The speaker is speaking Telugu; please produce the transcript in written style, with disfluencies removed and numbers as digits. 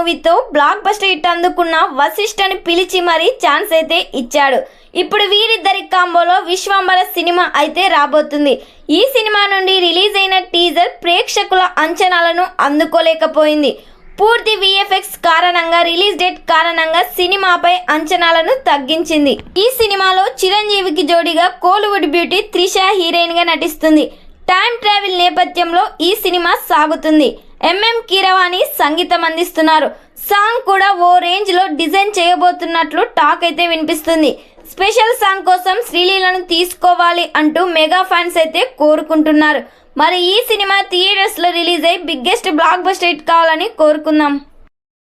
మూవీతో బ్లాక్ బస్టర్ హిట్ అందుకున్న వశిష్ఠని పిలిచి మరీ ఛాన్స్ అయితే ఇచ్చాడు. ఇప్పుడు వీరిద్దరి కాంబోలో విశ్వంబర సినిమా అయితే రాబోతుంది. ఈ సినిమా నుండి రిలీజ్ అయిన టీజర్ ప్రేక్షకుల అంచనాలను అందుకోలేకపోయింది. పూర్తి విఎఫ్ఎక్స్ కారణంగా రిలీజ్ డేట్ కారణంగా సినిమాపై అంచనాలను తగ్గించింది. ఈ సినిమాలో చిరంజీవికి జోడిగా కోలీవుడ్ బ్యూటీ త్రిష హీరోయిన్ గా నటిస్తుంది. టైం ట్రావెల్ నేపథ్యంలో ఈ సినిమా సాగుతుంది. ఎంఎం కీరవాణి సంగీతం అందిస్తున్నారు. సాంగ్ కూడా ఓ రేంజ్ లో డిజైన్ చేయబోతున్నట్లు టాక్ అయితే వినిపిస్తుంది. స్పెషల్ సాంగ్ కోసం శ్రీలీలను తీసుకోవాలి అంటూ మెగా ఫ్యాన్స్ అయితే కోరుకుంటున్నారు. మరి ఈ సినిమా థియేటర్స్ లో రిలీజ్ అయ్యి బిగ్గెస్ట్ బ్లాక్ బస్టర్ హిట్ కావాలని కోరుకుందాం.